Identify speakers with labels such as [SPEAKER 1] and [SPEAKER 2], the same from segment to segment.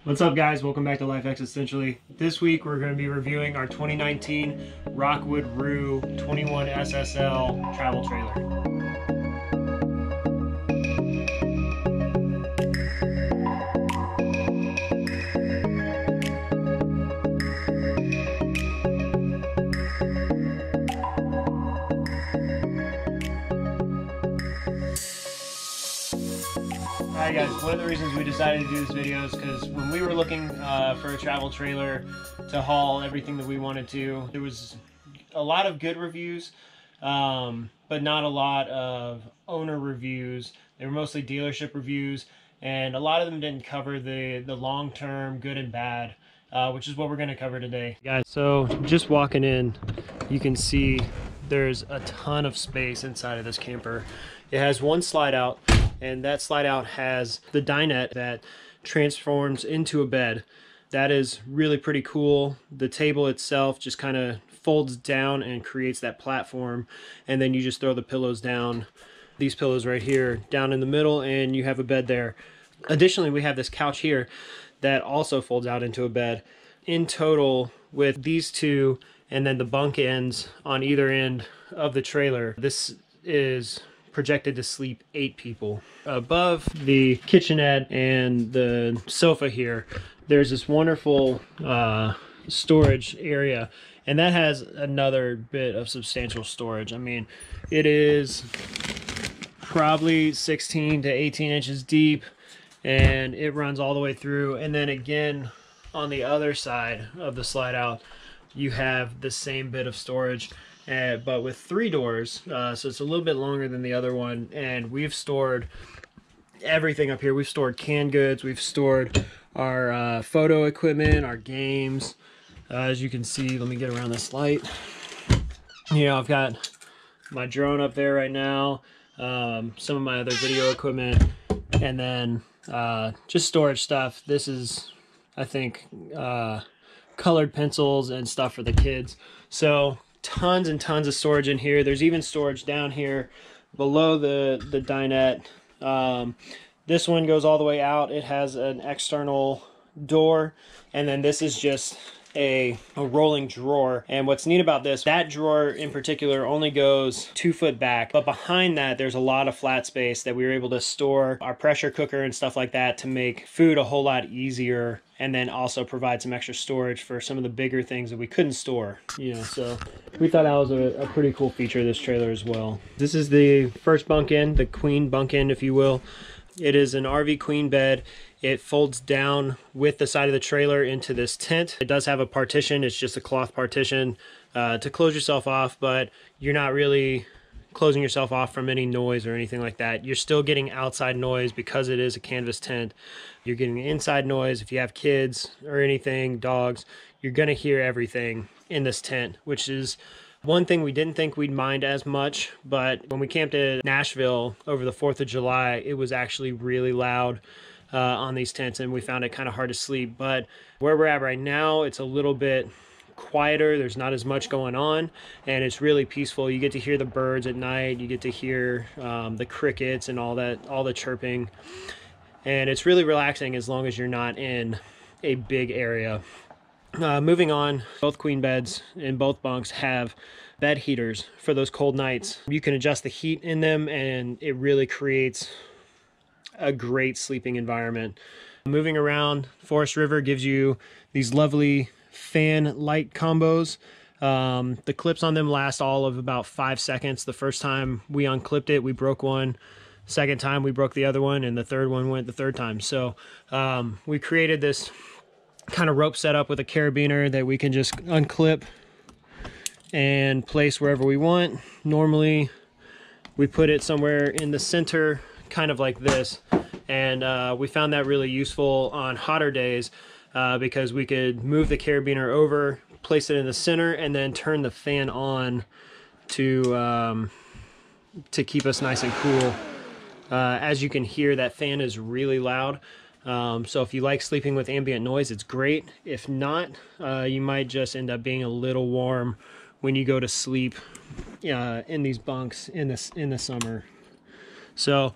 [SPEAKER 1] What's up guys, welcome back to Life Existentially. This week we're going to be reviewing our 2019 Rockwood Roo 21SSL travel trailer. Alright guys, one of the reasons we decided to do this video is because when we were looking for a travel trailer to haul everything that we wanted to, there was a lot of good reviews, but not a lot of owner reviews. They were mostly dealership reviews, and a lot of them didn't cover the long-term good and bad, which is what we're going to cover today. Guys, so just walking in, you can see there's a ton of space inside of this camper. It has one slide out, and that slide out has the dinette that transforms into a bed. That is really pretty cool. The table itself just kind of folds down and creates that platform, and then you just throw the pillows down, these pillows right here, down in the middle, and you have a bed there. Additionally, we have this couch here that also folds out into a bed. In total, with these two and then the bunk ends on either end of the trailer, this is projected to sleep 8 people. Above the kitchenette and the sofa here, there's this wonderful storage area, and that has another bit of substantial storage. I mean, it is probably 16 to 18 inches deep, and it runs all the way through. And then again, on the other side of the slide out, you have the same bit of storage, but with 3 doors, so it's a little bit longer than the other one. And we've stored everything up here. We've stored canned goods, we've stored our photo equipment, our games. As you can see, let me get around this light. You know, I've got my drone up there right now, some of my other video equipment, and then just storage stuff. This is, I think, colored pencils and stuff for the kids. So tons and tons of storage in here. There's even storage down here below the dinette. This one goes all the way out. It has an external door, and then this is just a rolling drawer. And what's neat about this, that drawer in particular only goes 2 foot back, but behind that there's a lot of flat space that we were able to store our pressure cooker and stuff like that to make food a whole lot easier, and then also provide some extra storage for some of the bigger things that we couldn't store, you know. So we thought that was a pretty cool feature of this trailer as well. This is the first bunk end, the queen bunk end, if you will. It is an RV queen bed. It folds down with the side of the trailer into this tent. It does have a partition. It's just a cloth partition to close yourself off, but you're not really closing yourself off from any noise or anything like that. You're still getting outside noise because it is a canvas tent. You're getting inside noise. If you have kids or anything, dogs, you're gonna hear everything in this tent, which is one thing we didn't think we'd mind as much. But when we camped in Nashville over the 4th of July, it was actually really loud on these tents, and we found it kind of hard to sleep. But where we're at right now, it's a little bit quieter. There's not as much going on, and it's really peaceful. You get to hear the birds at night. You get to hear the crickets and all that, all the chirping, and it's really relaxing as long as you're not in a big area. Moving on, both queen beds in both bunks have bed heaters for those cold nights. You can adjust the heat in them, and it really creates a great sleeping environment. Moving around, Forest River gives you these lovely fan light combos. The clips on them last all of about 5 seconds. The first time we unclipped it, we broke one. Second time we broke the other one, and the third one went the third time. So we created this kind of rope setup with a carabiner that we can just unclip and place wherever we want. Normally we put it somewhere in the center, kind of like this, and we found that really useful on hotter days because we could move the carabiner over, place it in the center, and then turn the fan on to keep us nice and cool. As you can hear, that fan is really loud. So if you like sleeping with ambient noise, it's great. If not, you might just end up being a little warm when you go to sleep in these bunks in the summer. So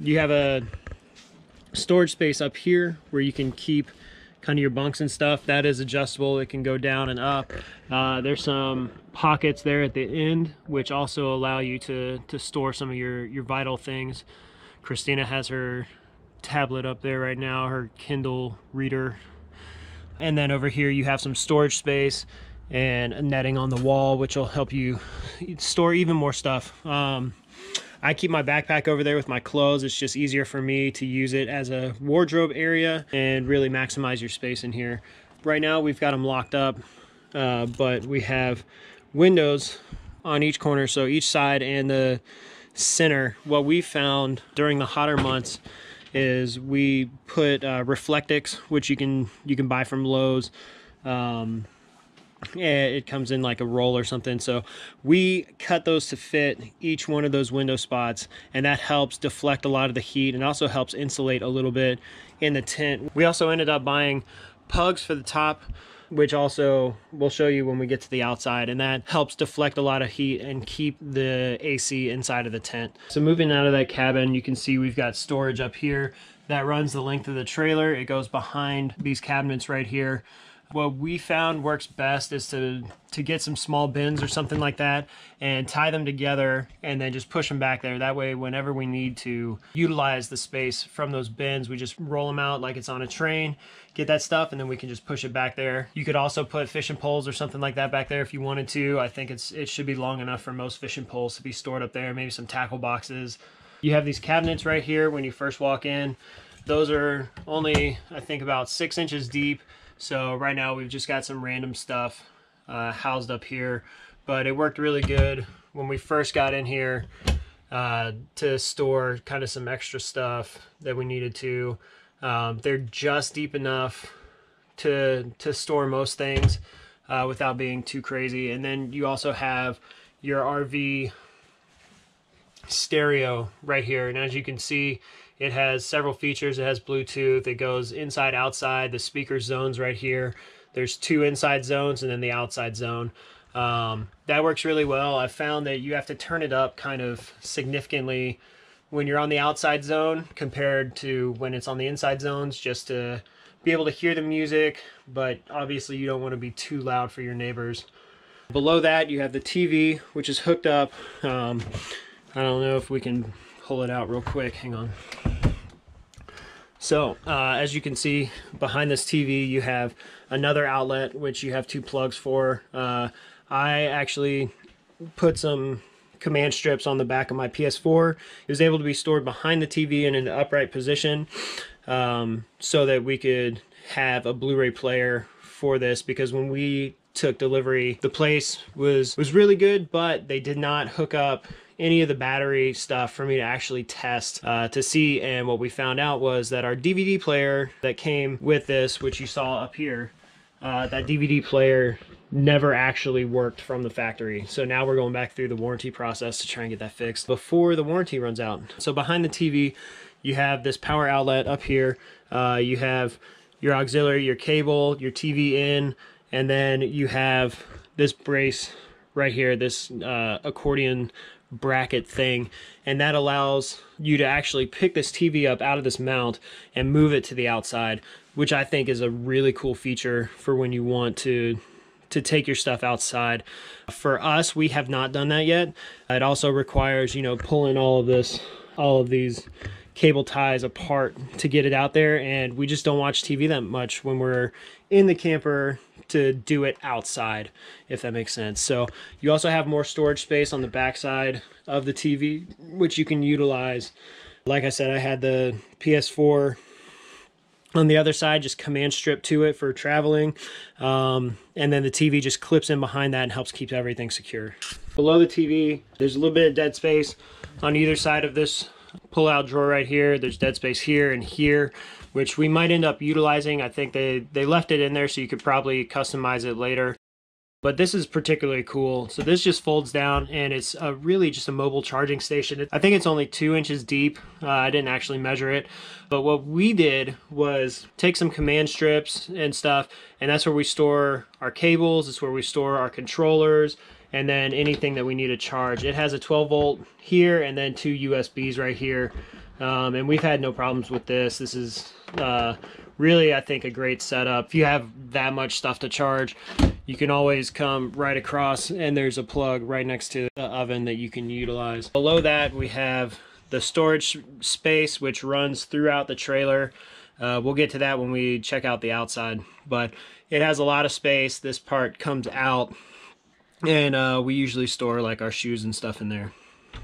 [SPEAKER 1] you have a storage space up here where you can keep kind of your bunks and stuff. That is adjustable. It can go down and up. There's some pockets there at the end which also allow you to store some of your vital things. Christina has her tablet up there right now, her Kindle reader. And then over here you have some storage space and a netting on the wall which will help you store even more stuff. I keep my backpack over there with my clothes. It's just easier for me to use it as a wardrobe area and really maximize your space in here. Right now we've got them locked up, but we have windows on each corner, so each side and the center. What we found during the hotter months is we put Reflectix, which you can buy from Lowe's. It comes in like a roll or something, so we cut those to fit each one of those window spots, and that helps deflect a lot of the heat and also helps insulate a little bit in the tent. We also ended up buying pugs for the top, which also we'll show you when we get to the outside, and that helps deflect a lot of heat and keep the AC inside of the tent. So moving out of that cabin, you can see we've got storage up here that runs the length of the trailer. It goes behind these cabinets right here. What we found works best is to get some small bins or something like that and tie them together and then just push them back there. That way, whenever we need to utilize the space from those bins, we just roll them out like it's on a train, get that stuff, and then we can just push it back there. You could also put fishing poles or something like that back there if you wanted to. I think it should be long enough for most fishing poles to be stored up there, maybe some tackle boxes. You have these cabinets right here when you first walk in. Those are only, I think, about 6 inches deep. So right now we've just got some random stuff housed up here, but it worked really good when we first got in here to store kind of some extra stuff that we needed to. They're just deep enough to store most things without being too crazy. And then you also have your RV stereo right here, and as you can see, it has several features. It has Bluetooth, it goes inside, outside, the speaker zones right here. There's 2 inside zones and then the outside zone. That works really well. I found that you have to turn it up kind of significantly when you're on the outside zone compared to when it's on the inside zones, just to be able to hear the music, but obviously you don't want to be too loud for your neighbors. Below that you have the TV, which is hooked up. I don't know if we can pull it out real quick, hang on. So as you can see behind this TV you have another outlet which you have 2 plugs for. I actually put some command strips on the back of my PS4. It was able to be stored behind the TV in an upright position so that we could have a Blu-ray player for this, because when we took delivery the place was really good, but they did not hook up any of the battery stuff for me to actually test to see. And what we found out was that our DVD player that came with this, which you saw up here, that DVD player never actually worked from the factory. So now we're going back through the warranty process to try and get that fixed before the warranty runs out. So behind the TV you have this power outlet up here. You have your auxiliary, your cable, your TV in, and then you have this brace right here, this accordion bracket thing, and that allows you to actually pick this TV up out of this mount and move it to the outside, which I think is a really cool feature for when you want to take your stuff outside. For us, we have not done that yet. It also requires, you know, pulling all of these cable ties apart to get it out there, and we just don't watch TV that much when we're in the camper to do it outside, if that makes sense. So you also have more storage space on the back side of the TV, which you can utilize. Like I said, I had the PS4 on the other side, just command strip to it for traveling, and then the TV just clips in behind that and helps keep everything secure. Below the TV, there's a little bit of dead space on either side of this pull-out drawer right here. There's dead space here and here, which we might end up utilizing. I think they left it in there so you could probably customize it later. But this is particularly cool. So this just folds down, and it's really just a mobile charging station. I think it's only 2 inches deep. I didn't actually measure it. But what we did was take some command strips and stuff, and that's where we store our cables. It's where we store our controllers and then anything that we need to charge. It has a 12 volt here and then 2 USBs right here. And we've had no problems with this. This is really, I think, a great setup. If you have that much stuff to charge, you can always come right across, and there's a plug right next to the oven that you can utilize. Below that, we have the storage space, which runs throughout the trailer. We'll get to that when we check out the outside, but it has a lot of space. This part comes out, and we usually store like our shoes and stuff in there.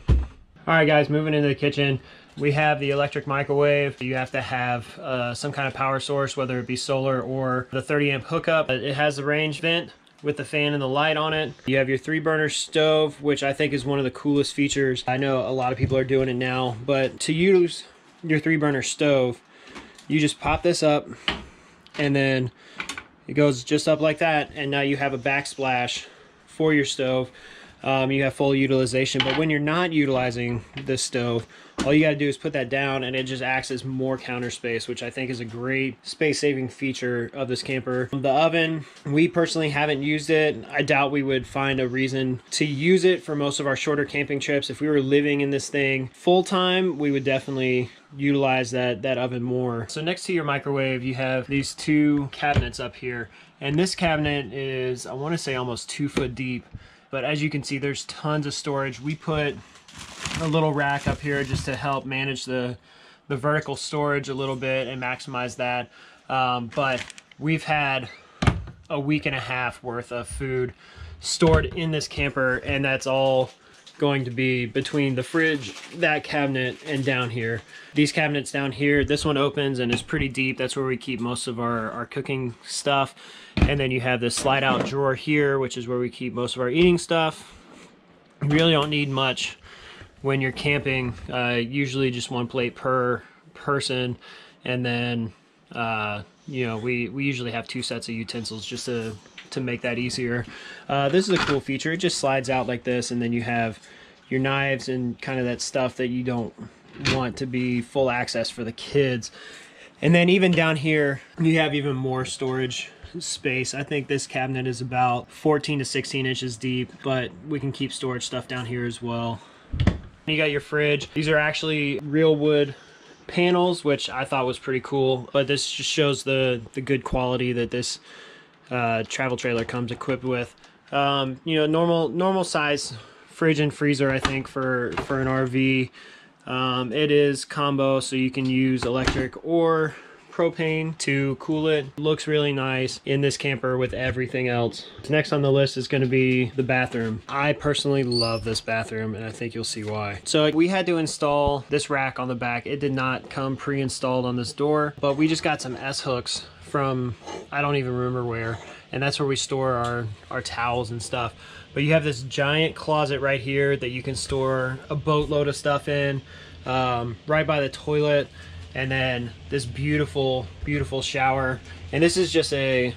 [SPEAKER 1] All right, guys, moving into the kitchen. We have the electric microwave. You have to have some kind of power source, whether it be solar or the 30 amp hookup. It has the range vent with the fan and the light on it. You have your 3-burner stove, which I think is one of the coolest features. I know a lot of people are doing it now, but to use your 3-burner stove, you just pop this up, and then it goes just up like that, and now you have a backsplash for your stove. You have full utilization, but when you're not utilizing this stove, all you got to do is put that down, and it just acts as more counter space, which I think is a great space-saving feature of this camper. The oven, we personally haven't used it. I doubt we would find a reason to use it for most of our shorter camping trips. If we were living in this thing full-time, we would definitely utilize that oven more. So next to your microwave, you have these 2 cabinets up here, and this cabinet is, I want to say, almost 2 foot deep. But as you can see, there's tons of storage. We put a little rack up here just to help manage the vertical storage a little bit and maximize that. But we've had a week and a half worth of food stored in this camper, and that's all going to be between the fridge, that cabinet, and down here. These cabinets down here, this one opens and is pretty deep. That's where we keep most of our cooking stuff. And then you have this slide out drawer here, which is where we keep most of our eating stuff. You really don't need much when you're camping. Usually just 1 plate per person, and then you know, we usually have 2 sets of utensils just to make that easier. This is a cool feature. It just slides out like this, and then you have your knives and kind of that stuff that you don't want to be full access for the kids. And then even down here, you have even more storage space. I think this cabinet is about 14 to 16 inches deep, but we can keep storage stuff down here as well. You got your fridge. These are actually real wood panels, which I thought was pretty cool, but this just shows the good quality that this travel trailer comes equipped with. You know, normal size fridge and freezer, I think, for an RV. It is combo, so you can use electric or propane to cool it. Looks really nice in this camper with everything else. Next on the list is going to be the bathroom. I personally love this bathroom, and I think you'll see why. So we had to install this rack on the back. It did not come pre-installed on this door, but we just got some S-hooks from, I don't even remember where, and that's where we store our towels and stuff. But you have this giant closet right here that you can store a boatload of stuff in, right by the toilet. And then this beautiful, beautiful shower. And this is just a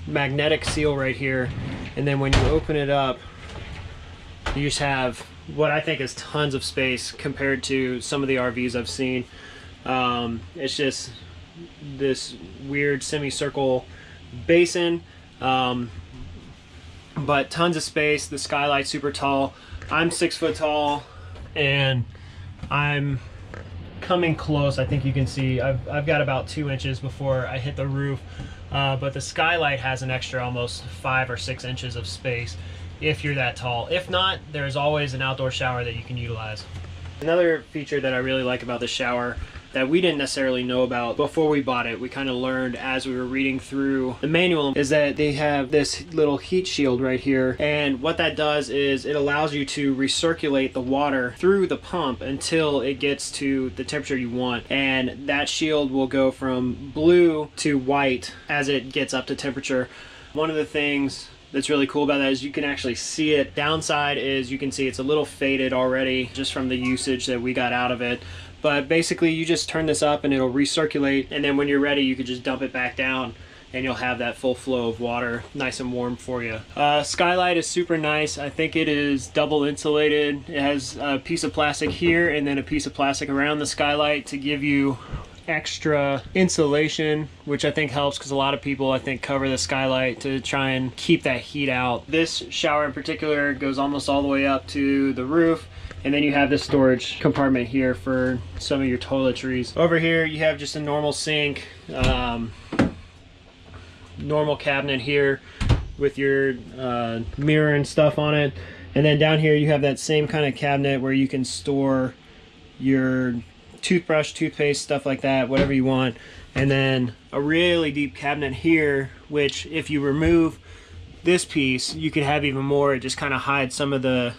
[SPEAKER 1] magnetic seal right here. And then when you open it up, you just have what I think is tons of space compared to some of the RVs I've seen. It's just this weird semicircle basin, but tons of space. The Skylight's super tall. I'm 6 foot tall, and I'm coming close. I think you can see I've got about 2 inches before I hit the roof, but the Skylight has an extra almost 5 or 6 inches of space if you're that tall. If not, there's always an outdoor shower that you can utilize. Another feature that I really like about the shower that we didn't necessarily know about before we bought it, we kind of learned as we were reading through the manual, is that they have this little heat shield right here. And what that does is it allows you to recirculate the water through the pump until it gets to the temperature you want. And that shield will go from blue to white as it gets up to temperature. One of the things that's really cool about that is you can actually see it. Downside is you can see it's a little faded already just from the usage that we got out of it. But basically you just turn this up and it'll recirculate, and then when you're ready you can just dump it back down and you'll have that full flow of water nice and warm for you. Skylight is super nice. I think it is double insulated. It has a piece of plastic here and then a piece of plastic around the Skylight to give you extra insulation, which I think helps because a lot of people, I think, cover the skylight to try and keep that heat out. This shower in particular goes almost all the way up to the roof. And then you have this storage compartment here for some of your toiletries. Over here, you have just a normal sink, normal cabinet here with your mirror and stuff on it. And then down here, you have that same kind of cabinet where you can store your toothbrush, toothpaste, stuff like that, whatever you want. And then a really deep cabinet here, which if you remove this piece, you could have even more. It just kind of hides some of the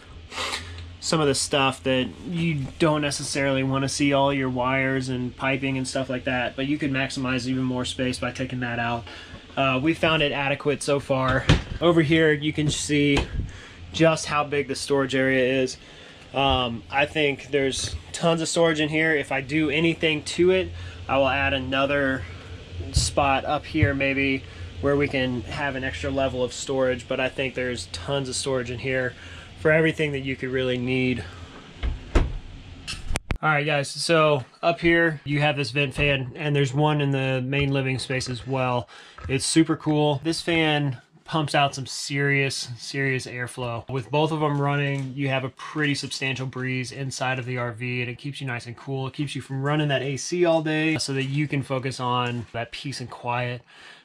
[SPEAKER 1] stuff that you don't necessarily want to see, all your wires and piping and stuff like that, but you could maximize even more space by taking that out. We found it adequate so far. Over here you can see just how big the storage area is. I think there's tons of storage in here. If I do anything to it, I will add another spot up here maybe where we can have an extra level of storage, but I think there's tons of storage in here for everything that you could really need. All right guys, so up here you have this vent fan, and there's one in the main living space as well. It's super cool. This fan pumps out some serious airflow. With both of them running, you have a pretty substantial breeze inside of the RV, and it keeps you nice and cool. It keeps you from running that AC all day so that you can focus on that peace and quiet.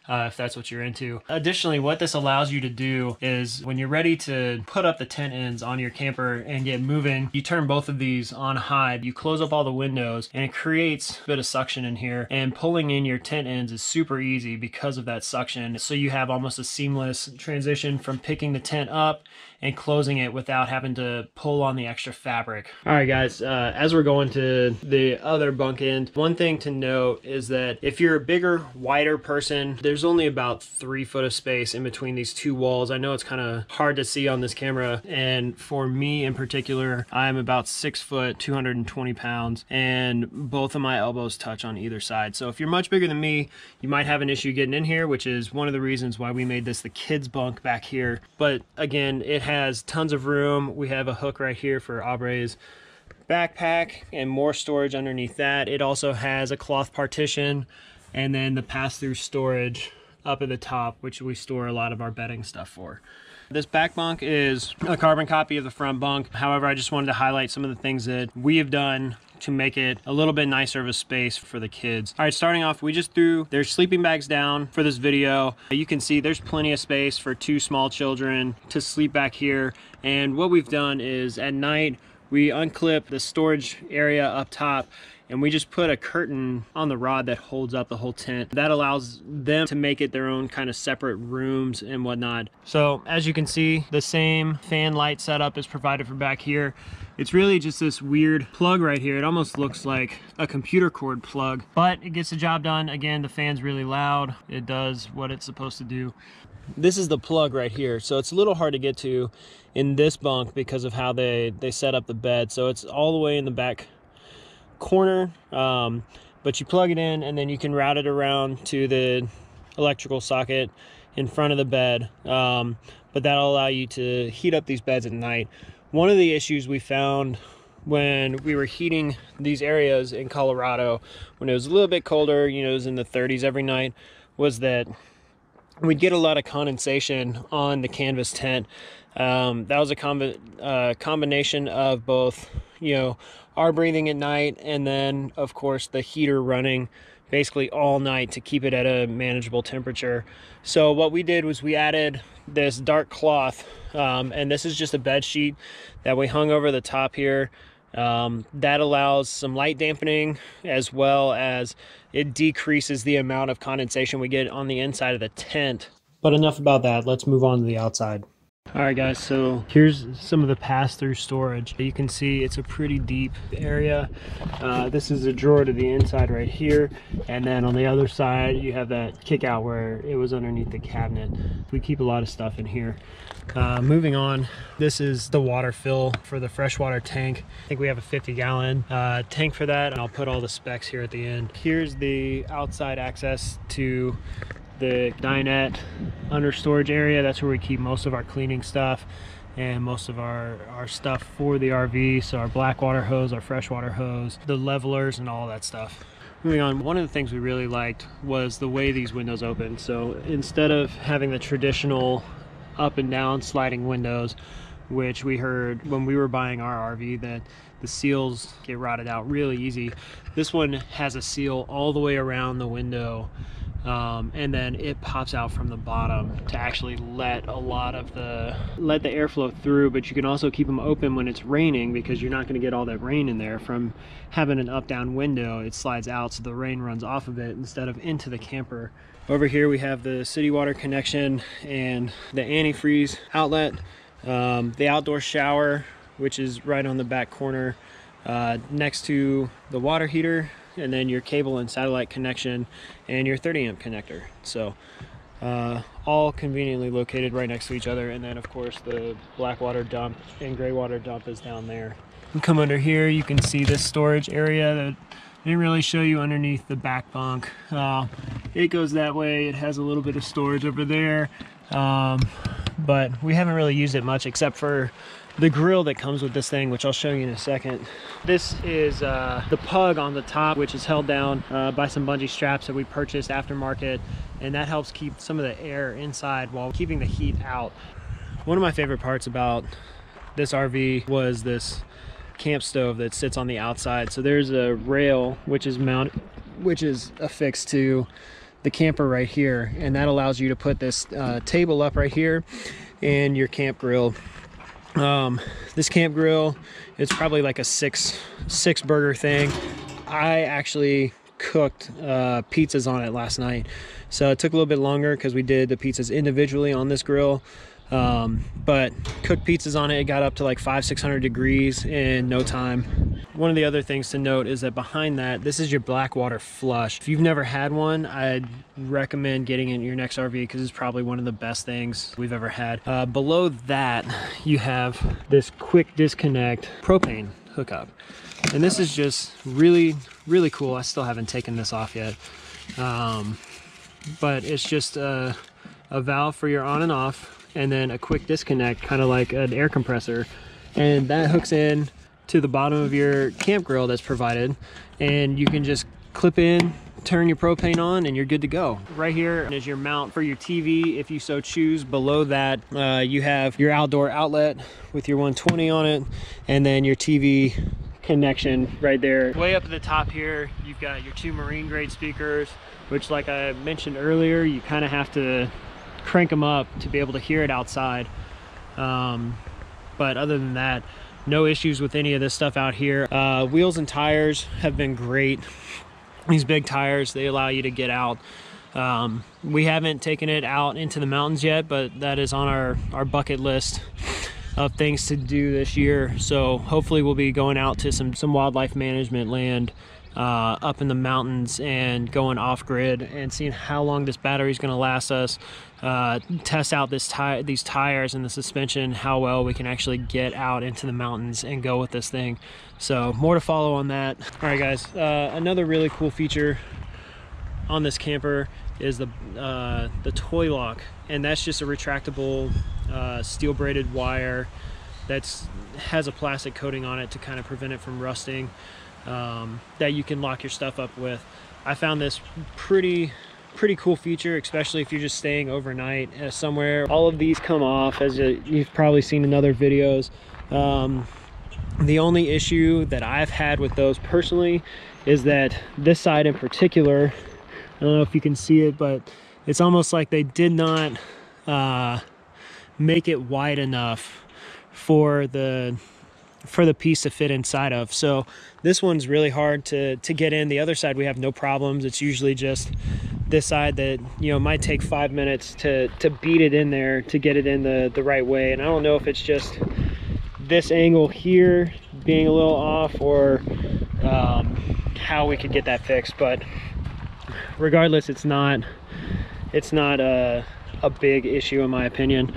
[SPEAKER 1] If that's what you're into. Additionally, what this allows you to do is when you're ready to put up the tent ends on your camper and get moving, you turn both of these on high, you close up all the windows, and it creates a bit of suction in here, and pulling in your tent ends is super easy because of that suction. So you have almost a seamless transition from picking the tent up and closing it without having to pull on the extra fabric. All right guys, as we're going to the other bunk end, one thing to note is that if you're a bigger, wider person, there's only about 3 foot of space in between these two walls. I know it's kind of hard to see on this camera, and for me in particular, I'm about 6 foot, 220 pounds, and both of my elbows touch on either side. So if you're much bigger than me, you might have an issue getting in here, which is one of the reasons why we made this the kids bunk back here. But again, it has tons of room. We have a hook right here for Aubre's backpack and more storage underneath that. It also has a cloth partition and then the pass-through storage up at the top, which we store a lot of our bedding stuff for. This back bunk is a carbon copy of the front bunk. However, I just wanted to highlight some of the things that we have done to make it a little bit nicer of a space for the kids. All right, starting off, we just threw their sleeping bags down for this video. You can see there's plenty of space for 2 small children to sleep back here. And what we've done is at night, we unclip the storage area up top, and we just put a curtain on the rod that holds up the whole tent. That allows them to make it their own kind of separate rooms and whatnot. So as you can see, the same fan light setup is provided for back here. It's really just this weird plug right here. It almost looks like a computer cord plug, but it gets the job done. Again, the fan's really loud. It does what it's supposed to do. This is the plug right here. So it's a little hard to get to in this bunk because of how they set up the bed. So it's all the way in the back corner, but you plug it in and then you can route it around to the electrical socket in front of the bed, but that'll allow you to heat up these beds at night. One of the issues we found when we were heating these areas in Colorado, when it was a little bit colder, you know, it was in the 30s every night, was that we'd get a lot of condensation on the canvas tent. That was a combination of both, you know, our breathing at night and then of course the heater running basically all night to keep it at a manageable temperature. So what we did was we added this dark cloth, and this is just a bed sheet that we hung over the top here. That allows some light dampening, as well as it decreases the amount of condensation we get on the inside of the tent. But enough about that, let's move on to the outside. All right guys, so here's some of the pass-through storage. You can see it's a pretty deep area. This is a drawer to the inside right here, and then on the other side you have that kick out where it was underneath the cabinet. We keep a lot of stuff in here. Moving on, this is the water fill for the freshwater tank. I think we have a 50-gallon tank for that, and I'll put all the specs here at the end. Here's the outside access to the dinette under storage area. That's where we keep most of our cleaning stuff and most of our stuff for the RV. So our black water hose, our freshwater hose, the levelers, and all that stuff. Moving on, one of the things we really liked was the way these windows open. So instead of having the traditional up and down sliding windows, which we heard when we were buying our RV that the seals get rotted out really easy, this one has a seal all the way around the window, and then it pops out from the bottom to actually let the airflow through. But you can also keep them open when it's raining, because you're not going to get all that rain in there from having an up down window. It slides out so the rain runs off of it instead of into the camper. Over here we have the city water connection and the antifreeze outlet, the outdoor shower, which is right on the back corner next to the water heater, and then your cable and satellite connection and your 30 amp connector. So all conveniently located right next to each other. And then of course the black water dump and gray water dump is down there. And come under here, you can see this storage area that I didn't really show you underneath the back bunk. It goes that way. It has a little bit of storage over there, but we haven't really used it much except for the grill that comes with this thing, which I'll show you in a second. This is the pug on the top, which is held down by some bungee straps that we purchased aftermarket, and that helps keep some of the air inside while keeping the heat out. One of my favorite parts about this RV was this camp stove that sits on the outside. So there's a rail which is affixed to the camper right here, and that allows you to put this table up right here and your camp grill. This camp grill, it's probably like a six burger thing. I actually cooked pizzas on it last night, so it took a little bit longer because we did the pizzas individually on this grill. But cooked pizzas on it, it got up to like 500-600 degrees in no time. One of the other things to note is that behind that, this is your black water flush. If you've never had one, I'd recommend getting it in your next RV because it's probably one of the best things we've ever had. Below that, you have this quick disconnect propane hookup. And this is just really, really cool. I still haven't taken this off yet. But it's just a valve for your on and off, and then a quick disconnect, kind of like an air compressor, and that hooks in to the bottom of your camp grill that's provided, and you can just clip in, turn your propane on, and you're good to go. Right here is your mount for your TV if you so choose. Below that you have your outdoor outlet with your 120 on it, and then your TV connection right there. Way up at the top here, you've got your 2 marine grade speakers, which, like I mentioned earlier, you kind of have to crank them up to be able to hear it outside. But other than that, no issues with any of this stuff out here. Wheels and tires have been great. These big tires, they allow you to get out. We haven't taken it out into the mountains yet, but that is on our bucket list of things to do this year. So hopefully we'll be going out to some wildlife management land up in the mountains and going off grid and seeing how long this battery is going to last us. Test out these tires and the suspension, how well we can actually get out into the mountains and go with this thing. So more to follow on that. All right, guys, another really cool feature on this camper is the toy lock, and that's just a retractable steel braided wire that has a plastic coating on it to kind of prevent it from rusting, that you can lock your stuff up with. I found this pretty cool feature, especially if you're just staying overnight somewhere. All of these come off, as you've probably seen in other videos. The only issue that I've had with those personally is that this side in particular, I don't know if you can see it, but it's almost like they did not make it wide enough for the piece to fit inside of. So this one's really hard to get in. The other side we have no problems. It's usually just this side that, you know, might take 5 minutes to beat it in there to get it in the right way. And I don't know if it's just this angle here being a little off, or how we could get that fixed. But regardless, it's not a big issue in my opinion.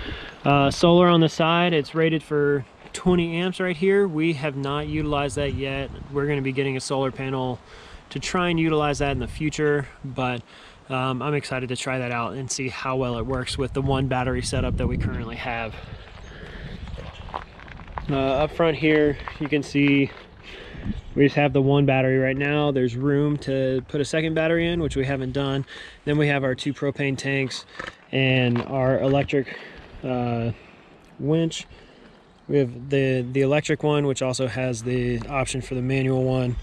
[SPEAKER 1] Solar on the side, it's rated for 20 amps right here. We have not utilized that yet. We're going to be getting a solar panel to try and utilize that in the future, but I'm excited to try that out and see how well it works with the one battery setup that we currently have. Up front here, you can see We just have the one battery right now. There's room to put a second battery in, which we haven't done. Then we have our 2 propane tanks and our electric winch. We have the electric one, which also has the option for the manual one.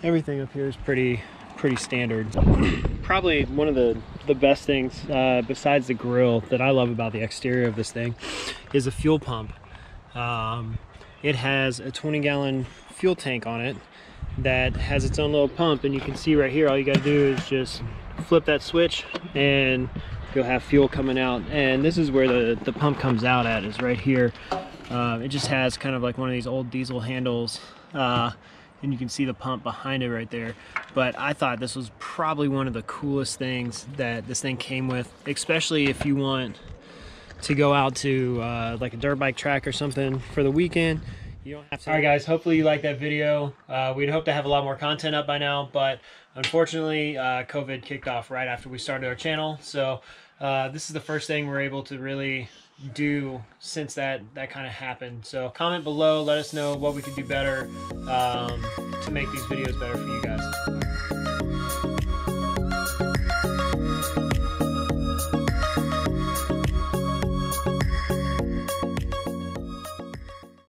[SPEAKER 1] Everything up here is pretty standard. Probably one of the best things besides the grill that I love about the exterior of this thing is a fuel pump. It has a 20-gallon fuel tank on it that has its own little pump, and you can see right here, all you got to do is just flip that switch and you'll have fuel coming out. And this is where the pump comes out at, is right here. It just has kind of like one of these old diesel handles, and you can see the pump behind it right there. But I thought this was probably one of the coolest things that this thing came with, especially if you want to go out to like a dirt bike track or something for the weekend. You don't have to. All right, guys, hopefully you liked that video. We'd hope to have a lot more content up by now, but unfortunately COVID kicked off right after we started our channel. So this is the first thing we're able to really do since that kind of happened. So comment below, let us know what we could do better to make these videos better for you guys.